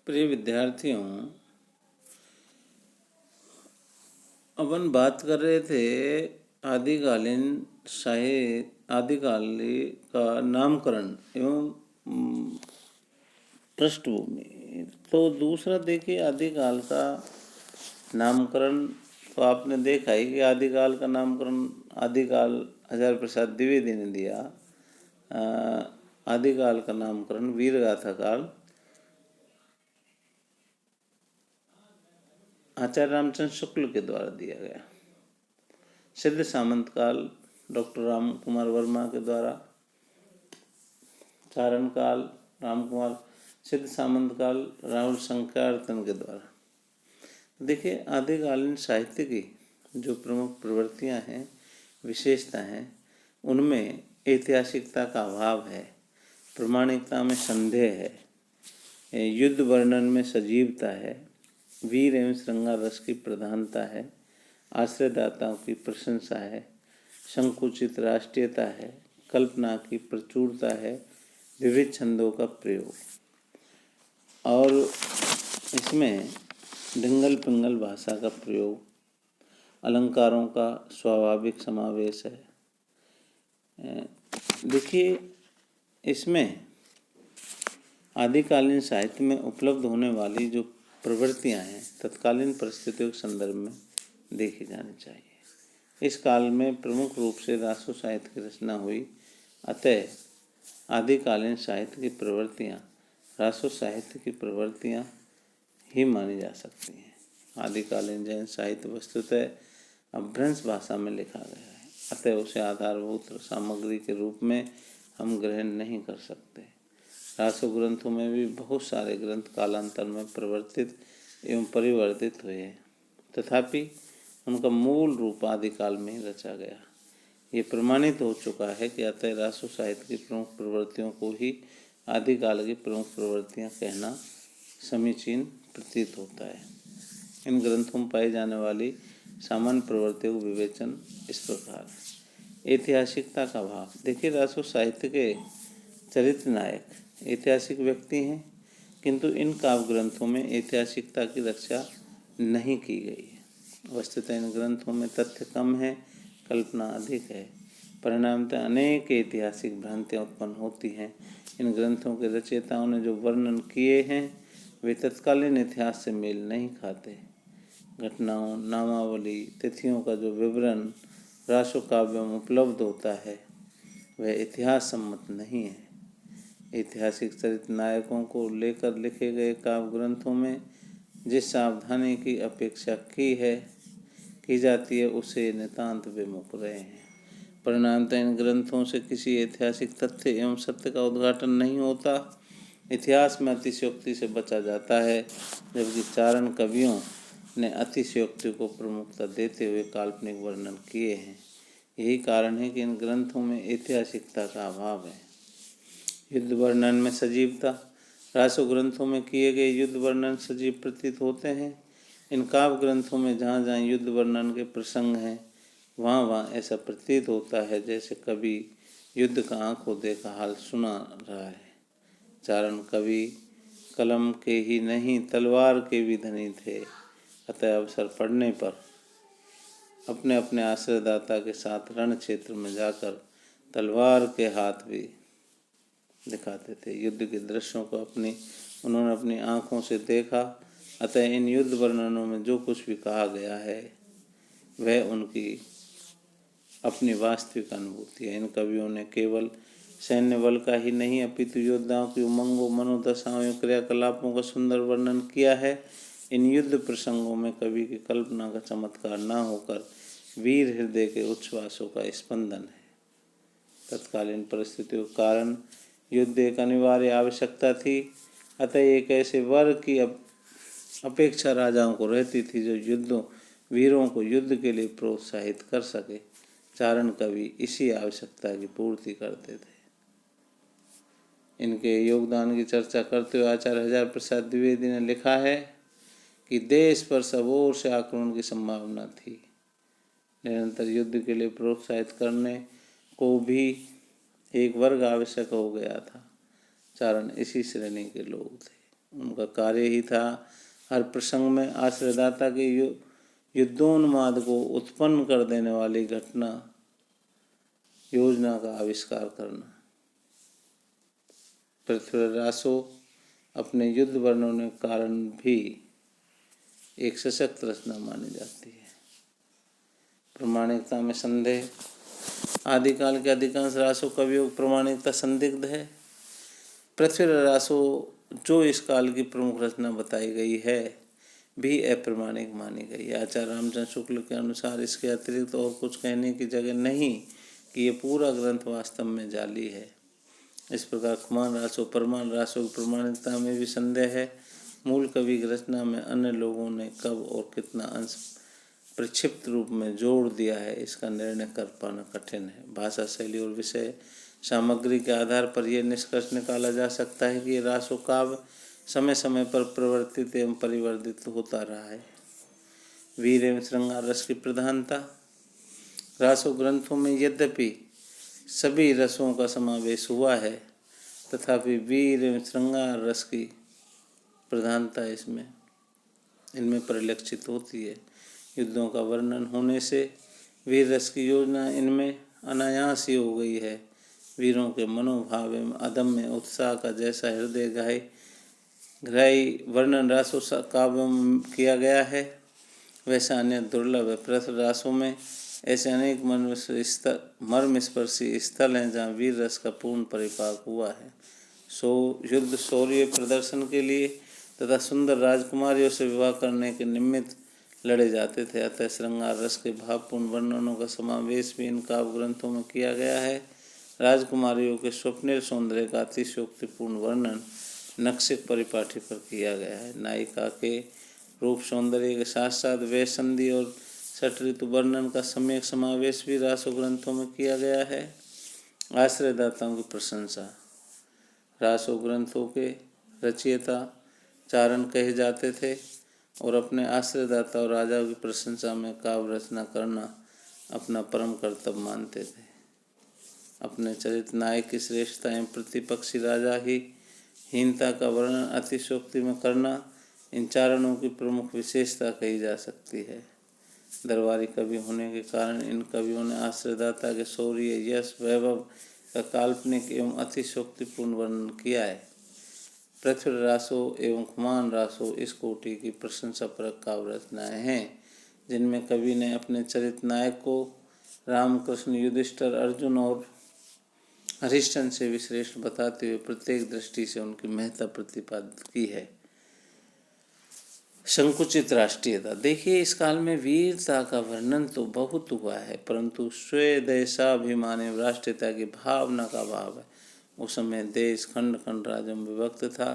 प्रिय विद्यार्थियों, अपन बात कर रहे थे आदिकालीन का नामकरण एवं पृष्ठभूमि। तो दूसरा देखिए, आदिकाल का नामकरण। तो आपने देखा ही कि आदिकाल का नामकरण आदिकाल हज़ार प्रसाद द्विवेदी ने दिया। आदिकाल का नामकरण वीरगाथा काल आचार्य रामचंद्र शुक्ल के द्वारा दिया गया। सिद्ध सामंत काल डॉक्टर राम कुमार वर्मा के द्वारा। चारण काल राम कुमार, सिद्ध सामंत काल राहुल शंकरतन के द्वारा। देखिए, आदिकालीन साहित्य की जो प्रमुख प्रवृत्तियां हैं, विशेषता हैं, उनमें ऐतिहासिकता का अभाव है, प्रामाणिकता में संदेह है, युद्ध वर्णन में सजीवता है, वीर एवं श्रृंगार रस की प्रधानता है, आश्रयदाताओं की प्रशंसा है, संकुचित राष्ट्रीयता है, कल्पना की प्रचुरता है, विविध छंदों का प्रयोग, और इसमें डिंगल पिंगल भाषा का प्रयोग, अलंकारों का स्वाभाविक समावेश है। देखिए, इसमें आदिकालीन साहित्य में उपलब्ध होने वाली जो प्रवृत्तियां हैं, तत्कालीन परिस्थितियों के संदर्भ में देखी जानी चाहिए। इस काल में प्रमुख रूप से रासो साहित्य की रचना हुई, अतः आदिकालीन साहित्य की प्रवृत्तियां रासो साहित्य की प्रवृत्तियां ही मानी जा सकती हैं। आदिकालीन जैन साहित्य वस्तुतः अभ्रंश भाषा में लिखा गया है, अतः उसे आधारभूत सामग्री के रूप में हम ग्रहण नहीं कर सकते। रासो ग्रंथों में भी बहुत सारे ग्रंथ कालांतर में परिवर्तित एवं परिवर्तित हुए हैं, तथापि उनका मूल रूप आदिकाल में ही रचा गया। ये प्रमाणित हो चुका है कि अतः रासो साहित्य की प्रमुख प्रवृत्तियों को ही आदिकाल की प्रमुख प्रवृत्तियां कहना समीचीन प्रतीत होता है। इन ग्रंथों में पाई जाने वाली सामान्य प्रवृत्तियों का विवेचन इस प्रकार है। ऐतिहासिकता का भाव। देखिए, रासो साहित्य के चरित्र नायक ऐतिहासिक व्यक्ति हैं, किंतु इन काव्य ग्रंथों में ऐतिहासिकता की रक्षा नहीं की गई है। वस्तुतः इन ग्रंथों में तथ्य कम है, कल्पना अधिक है। परिणामतः अनेक ऐतिहासिक भ्रांतियाँ उत्पन्न होती हैं। इन ग्रंथों के रचयिताओं ने जो वर्णन किए हैं वे तत्कालीन इतिहास से मेल नहीं खाते। घटनाओं, नामावली, तिथियों का जो विवरण रासो काव्यों में उपलब्ध होता है वह इतिहास सम्मत नहीं है। ऐतिहासिक चरित्र नायकों को लेकर लिखे गए काव्य ग्रंथों में जिस सावधानी की अपेक्षा की जाती है उसे नितांत विमुख रहे हैं। परिणामतः इन ग्रंथों से किसी ऐतिहासिक तथ्य एवं सत्य का उद्घाटन नहीं होता। इतिहास में अतिशयोक्ति से बचा जाता है, जबकि चारण कवियों ने अतिशयोक्ति को प्रमुखता देते हुए काल्पनिक वर्णन किए हैं। यही कारण है कि इन ग्रंथों में ऐतिहासिकता का अभाव है। युद्ध वर्णन में सजीवता। रासो ग्रंथों में किए गए युद्ध वर्णन सजीव प्रतीत होते हैं। इन काव्य ग्रंथों में जहाँ जहाँ युद्ध वर्णन के प्रसंग हैं वहाँ वहाँ ऐसा प्रतीत होता है जैसे कवि युद्ध का आंखों देखा हाल सुना रहा है। चारण कवि कलम के ही नहीं तलवार के भी धनी थे, अतः अवसर पड़ने पर अपने अपने आश्रयदाता के साथ रण क्षेत्र में जाकर तलवार के हाथ भी दिखाते थे। युद्ध के दृश्यों को उन्होंने अपनी आँखों से देखा, अतः इन युद्ध वर्णनों में जो कुछ भी कहा गया है वह उनकी अपनी वास्तविक अनुभूति है। इन कवियों ने केवल सैन्य बल का ही नहीं अपितु योद्धाओं की उमंगों, मनोदशाओं एवं क्रियाकलापों का सुंदर वर्णन किया है। इन युद्ध प्रसंगों में कवि की कल्पना का चमत्कार न होकर वीर हृदय के उच्छ्वासों का स्पंदन है। तत्कालीन परिस्थितियों के कारण युद्ध एक अनिवार्य आवश्यकता थी, अतः एक ऐसे वर्ग की अपेक्षा राजाओं को रहती थी जो वीरों को युद्ध के लिए प्रोत्साहित कर सके। चारण कवि इसी आवश्यकता की पूर्ति करते थे। इनके योगदान की चर्चा करते हुए आचार्य हजार प्रसाद द्विवेदी ने लिखा है कि देश पर सब ओर से आक्रमण की संभावना थी। निरंतर युद्ध के लिए प्रोत्साहित करने को भी एक वर्ग आवश्यक हो गया था। चारण इसी श्रेणी के लोग थे। उनका कार्य ही था हर प्रसंग में आश्रयदाता के युद्धोन्माद को उत्पन्न कर देने वाली घटना योजना का आविष्कार करना। पृथ्वीरासो अपने युद्ध वर्णन के कारण भी एक सशक्त रचना मानी जाती है। प्रामाणिकता में संदेह। आदिकाल के अधिकांश रासो कवियों की प्रामाणिकता संदिग्ध है। पृथ्वीरासो जो इस काल की प्रमुख रचना बताई गई है भी अप्रमाणिक मानी गई है। आचार्य रामचंद्र शुक्ल के अनुसार इसके अतिरिक्त और कुछ कहने की जगह नहीं कि ये पूरा ग्रंथ वास्तव में जाली है। इस प्रकार खुमान रासो परमान रासो की प्रमाणिकता में भी संदेह है। मूल कवि की रचना में अन्य लोगों ने कब और कितना अंश प्रक्षिप्त रूप में जोड़ दिया है इसका निर्णय कर पाना कठिन है। भाषा शैली और विषय सामग्री के आधार पर यह निष्कर्ष निकाला जा सकता है कि रासो काव्य समय समय पर परिवर्तित एवं परिवर्तित होता रहा है। वीर एवं श्रृंगार रस की प्रधानता। रासो ग्रंथों में यद्यपि सभी रसों का समावेश हुआ है तथापि वीर एवं श्रृंगार रस की प्रधानता इनमें परिलक्षित होती है। युद्धों का वर्णन होने से वीर रस की योजना इनमें अनायास ही हो गई है। वीरों के मनोभाव एवं अदम्य उत्साह का जैसा हृदय ग्राही वर्णन रासो काव्यों में किया गया है वैसा अन्य दुर्लभ है। पृथ्वीरासों में ऐसे अनेक मर्मस्पर्शी स्थल हैं जहाँ वीर रस का पूर्ण परिपाक हुआ है। युद्ध शौर्य प्रदर्शन के लिए तथा सुंदर राजकुमारियों से विवाह करने के निमित्त लड़े जाते थे। अतः श्रृंगार रस के भावपूर्ण वर्णनों का समावेश भी इन काव्य ग्रंथों में किया गया है। राजकुमारियों के स्वप्निल सौंदर्य का अतिशयोक्तिपूर्ण वर्णन नक्शिक परिपाठी पर किया गया है। नायिका के रूप सौंदर्य के साथ साथ वैसंधि और षट ऋतु वर्णन का सम्यक समावेश भी रासो ग्रंथों में किया गया है। आश्रयदाताओं की प्रशंसा। रासो ग्रंथों के रचयिता चारण कहे जाते थे और अपने आश्रयदाता और राजा की प्रशंसा में काव्य रचना करना अपना परम कर्तव्य मानते थे। अपने चरित्र नायक की श्रेष्ठता एवं प्रतिपक्षी राजा ही हीनता का वर्णन अतिशयोक्ति में करना इन चारणों की प्रमुख विशेषता कही जा सकती है। दरबारी कवि होने के कारण इन कवियों ने आश्रयदाता के शौर्य यश वैभव का काल्पनिक एवं अतिशयोक्तिपूर्ण वर्णन किया है। पृथ्वीरासो एवं खुमान रासो इस कोटि की प्रशंसापरक काव्य रचनाएं हैं जिनमें कवि ने अपने चरित्र नायक को रामकृष्ण युधिष्ठिर अर्जुन और हरिश्चंद्र से भी श्रेष्ठ बताते हुए प्रत्येक दृष्टि से उनकी महत्ता प्रतिपादित की है। संकुचित राष्ट्रीयता। देखिए इस काल में वीरता का वर्णन तो बहुत हुआ है परंतु स्वदेशाभिमान एवं राष्ट्रीयता की भावना का अभाव है। उस समय देश खंड खंड राज्यों में विभक्त था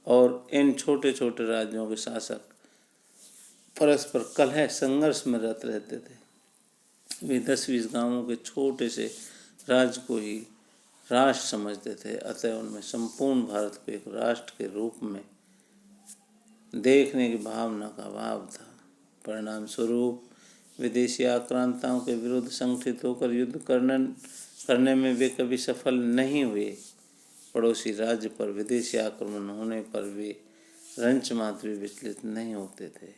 और इन छोटे छोटे राज्यों के शासक परस्पर कलह संघर्ष में रत रहते थे। वे 10-20 गांवों के छोटे से राज्य को ही राष्ट्र समझते थे। अतः उनमें संपूर्ण भारत को एक राष्ट्र के रूप में देखने की भावना का अभाव था। परिणाम स्वरूप विदेशी आक्रांताओं के विरुद्ध संगठित होकर युद्ध करने में वे कभी सफल नहीं हुए। पड़ोसी राज्य पर विदेशी आक्रमण होने पर वे रंच मात्र भी विचलित नहीं होते थे।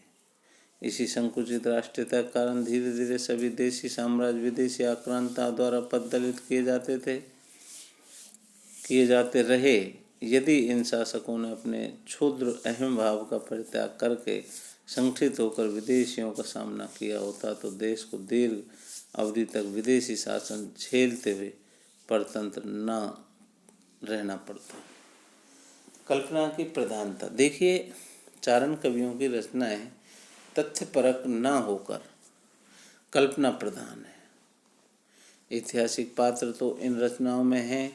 इसी संकुचित राष्ट्रीयता के कारण धीरे धीरे सभी देशी साम्राज्य विदेशी आक्रांताओं द्वारा पददलित किए जाते रहे। यदि इन शासकों ने अपने क्षुद्र अहम भाव का परित्याग करके संगठित होकर विदेशियों का सामना किया होता तो देश को दीर्घ अवधि तक विदेशी शासन झेलते हुए परतंत्र न रहना पड़ता। कल्पना की प्रधानता। देखिए चारण कवियों की रचनाएं तथ्यपरक न होकर कल्पना प्रधान है। ऐतिहासिक पात्र तो इन रचनाओं में हैं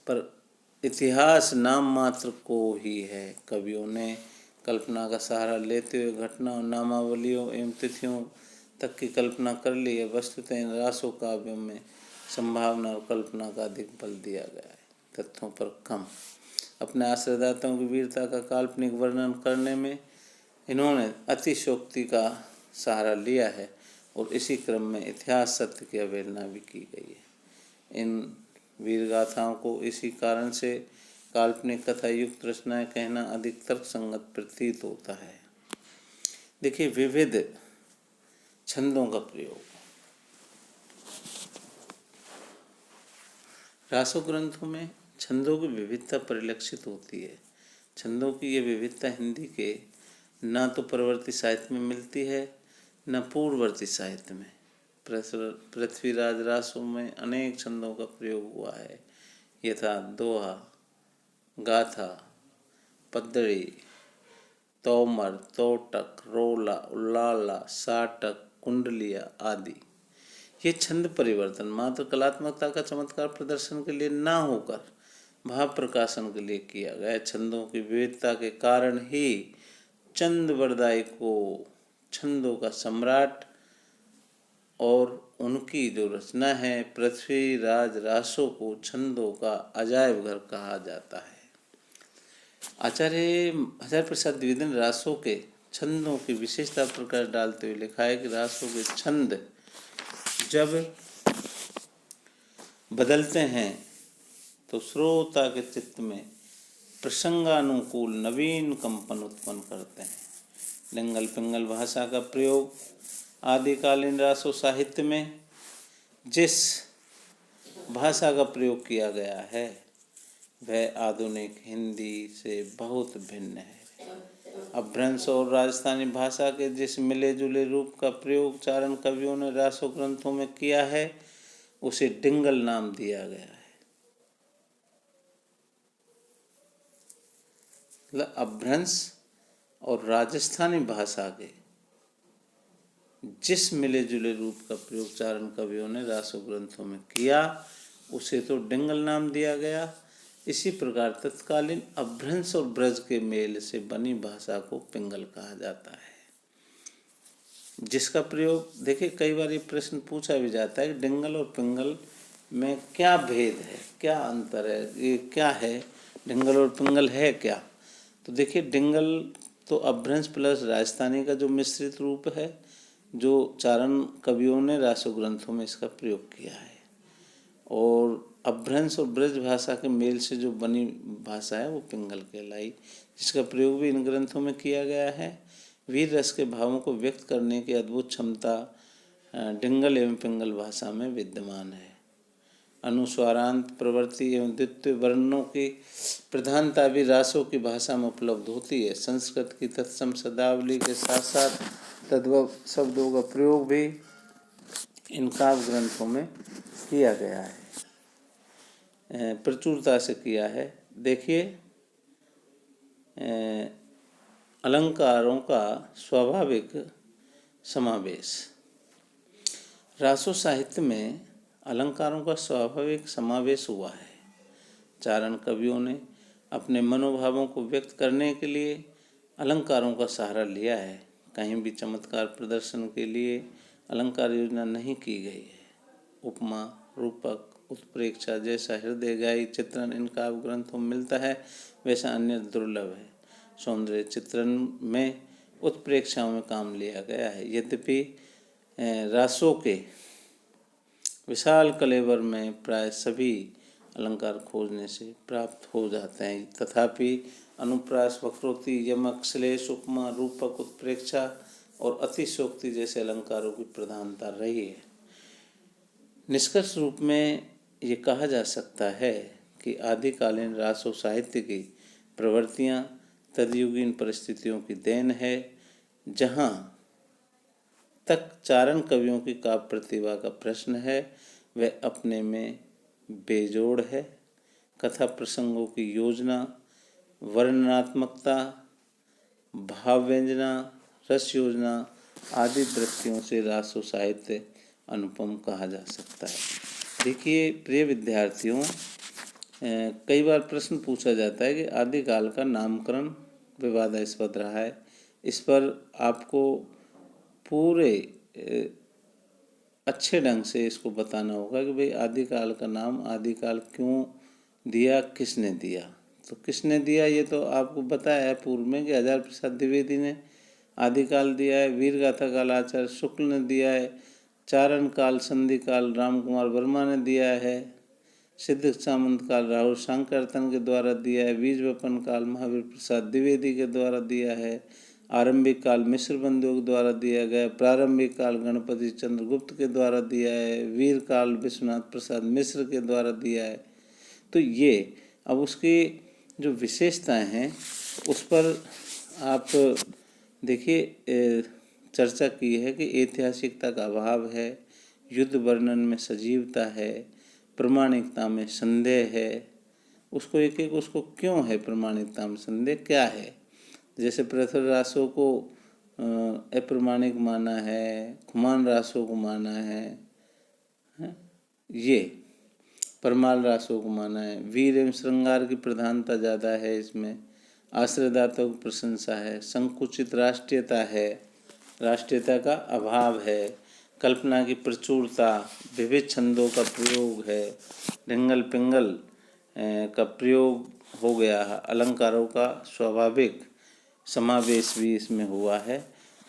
पर इतिहास नाम मात्र को ही है। कवियों ने कल्पना का सहारा लेते हुए घटना और नामावलियों एवं तिथियों तक की कल्पना कर ली है। वस्तुतः इन रासो काव्यों में संभावना और कल्पना का अधिक बल दिया गया है, तथ्यों पर कम। अपने आश्रयदाताओं की वीरता का काल्पनिक वर्णन करने में इन्होंने अतिशयोक्ति का सहारा लिया है और इसी क्रम में इतिहास सत्य की अवहेलना भी की गई है। इन वीर गाथाओं को इसी कारण से काल्पनिक कथा युक्त रचनाएं कहना अधिक तर्कसंगत प्रतीत होता है। देखिए, विविध छंदों का प्रयोग। रासो ग्रंथों में छंदों की विविधता परिलक्षित होती है। छंदों की ये विविधता हिंदी के न तो परवर्ती साहित्य में मिलती है न पूर्ववर्ती साहित्य में। पृथ्वीराज रासों में अनेक छंदों का प्रयोग हुआ है, यथा दोहा, गाथा, पद्दड़ी, तोमर, तोटक, रोला, उल्लाला, साटक, कुंडलिया आदि। ये छंद परिवर्तन मात्र कलात्मकता का चमत्कार प्रदर्शन के लिए ना होकर भाव प्रकाशन के लिए किया गया। छंदों की विविधता के कारण ही चंद बरदाई को छंदों का सम्राट और उनकी जो रचना है पृथ्वीराज रासों को छंदों का अजायब घर कहा जाता है। आचार्य हजारी प्रसाद द्विवेदी ने रासों के छंदों की विशेषता प्रकाश डालते हुए लिखा है कि रासों के छंद जब बदलते हैं तो श्रोता के चित्त में प्रसंगानुकूल नवीन कंपन उत्पन्न करते हैं। लिंगल पिंगल भाषा का प्रयोग आदिकालीन रासो साहित्य में जिस भाषा का प्रयोग किया गया है वह आधुनिक हिंदी से बहुत भिन्न है। अपभ्रंश और राजस्थानी भाषा के जिस मिले जुले रूप का प्रयोग चारण कवियों ने रासो ग्रंथों में किया है उसे डिंगल नाम दिया गया है। मतलब अपभ्रंश और राजस्थानी भाषा के जिस मिले जुले रूप का प्रयोग चारण कवियों ने रासो ग्रंथों में किया उसे तो डिंगल नाम दिया गया। इसी प्रकार तत्कालीन अपभ्रंश और ब्रज के मेल से बनी भाषा को पिंगल कहा जाता है, जिसका प्रयोग देखिए कई बार ये प्रश्न पूछा भी जाता है कि डिंगल और पिंगल में क्या भेद है, क्या अंतर है, ये क्या है, डिंगल और पिंगल है क्या। तो देखिए डिंगल तो अपभ्रंश प्लस राजस्थानी का जो मिश्रित रूप है जो चारण कवियों ने रासो ग्रंथों में इसका प्रयोग किया है, और अपभ्रंश और ब्रज भाषा के मेल से जो बनी भाषा है वो पिंगल कहलाई, जिसका प्रयोग भी इन ग्रंथों में किया गया है। वीर रस के भावों को व्यक्त करने की अद्भुत क्षमता डिंगल एवं पिंगल भाषा में विद्यमान है। अनुस्वारांत प्रवृत्ति एवं द्वितीय वर्णों की प्रधानता भी रासों की भाषा में उपलब्ध होती है। संस्कृत की तत्सम शब्दावली के साथ साथ तद्भव शब्दों का प्रयोग भी इन काव्य ग्रंथों में किया गया है, प्रचुरता से किया है। देखिए अलंकारों का स्वाभाविक समावेश। रासो साहित्य में अलंकारों का स्वाभाविक समावेश हुआ है। चारण कवियों ने अपने मनोभावों को व्यक्त करने के लिए अलंकारों का सहारा लिया है। कहीं भी चमत्कार प्रदर्शन के लिए अलंकार योजना नहीं की गई है। उपमा, रूपक, उत्प्रेक्षा जैसा हृदयगायी चित्रण इन काव्य ग्रंथों में मिलता है वैसा अन्य दुर्लभ है। सौंदर्य चित्रण में उत्प्रेक्षाओं में काम लिया गया है। यद्यपि रासों के विशाल कलेवर में प्राय सभी अलंकार खोजने से प्राप्त हो जाते हैं, तथापि अनुप्रास, वक्रोक्ति, यमक, श्लेष, उपमा, रूपक, उत्प्रेक्षा और अतिशयोक्ति जैसे अलंकारों की प्रधानता रही है। निष्कर्ष रूप में ये कहा जा सकता है कि आदिकालीन रासो साहित्य की प्रवृत्तियाँ तदयुगीन परिस्थितियों की देन है। जहाँ तक चारण कवियों की काव्य प्रतिभा का प्रश्न है वह अपने में बेजोड़ है। कथा प्रसंगों की योजना, वर्णनात्मकता, भाव व्यंजना, रस योजना आदि दृष्टियों से रासो साहित्य अनुपम कहा जा सकता है। देखिए प्रिय विद्यार्थियों, कई बार प्रश्न पूछा जाता है कि आदिकाल का नामकरण विवादास्पद रहा है। इस पर आपको पूरे अच्छे ढंग से इसको बताना होगा कि भाई आदिकाल का नाम आदिकाल क्यों दिया, किसने दिया। तो किसने दिया ये तो आपको बताया है पूर्व में कि हजारी प्रसाद द्विवेदी ने आदिकाल दिया है, वीर गाथा काल आचार्य शुक्ल ने दिया है, चारण काल संधि काल राम कुमार वर्मा ने दिया है, सिद्ध सामंत काल राहुल सांकीर्तन के द्वारा दिया है। बीज वपन काल महावीर प्रसाद द्विवेदी के द्वारा दिया है। आरंभिक काल मिश्र बंधुओं के द्वारा दिया गया। प्रारंभिक काल गणपति चंद्रगुप्त के द्वारा दिया है। वीर काल विश्वनाथ प्रसाद मिश्र के द्वारा दिया है। तो ये अब उसकी जो विशेषताएं हैं उस पर आप देखिए, चर्चा की है कि ऐतिहासिकता का अभाव है, युद्ध वर्णन में सजीवता है, प्रामाणिकता में संदेह है। उसको एक एक उसको क्यों है प्रामाणिकता में संदेह, क्या है? जैसे पृथ्वी रासों को अप्रामाणिक माना है, खुमान रासों को माना है, ये परमाल रासों को माना है। वीर एवं श्रृंगार की प्रधानता ज़्यादा है इसमें। आश्रयदाताओं की प्रशंसा है। संकुचित राष्ट्रीयता है, राष्ट्रीयता का अभाव है। कल्पना की प्रचुरता, विविध छंदों का प्रयोग है। ढिंगल पिंगल का प्रयोग हो गया है। अलंकारों का स्वाभाविक समावेश भी इसमें हुआ है।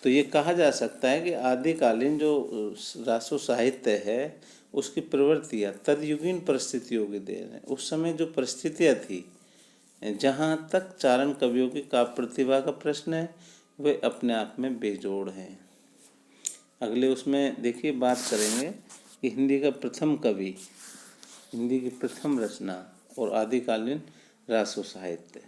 तो ये कहा जा सकता है कि आदिकालीन जो रासो साहित्य है उसकी प्रवृत्तियाँ तदयुगीन परिस्थितियों की देन है। उस समय जो परिस्थितियाँ थी, जहाँ तक चारण कवियों की काव्य प्रतिभा का प्रश्न है, वे अपने आप में बेजोड़ हैं। अगले उसमें देखिए बात करेंगे कि हिंदी का प्रथम कवि, हिंदी की प्रथम रचना और आदिकालीन रासो साहित्य।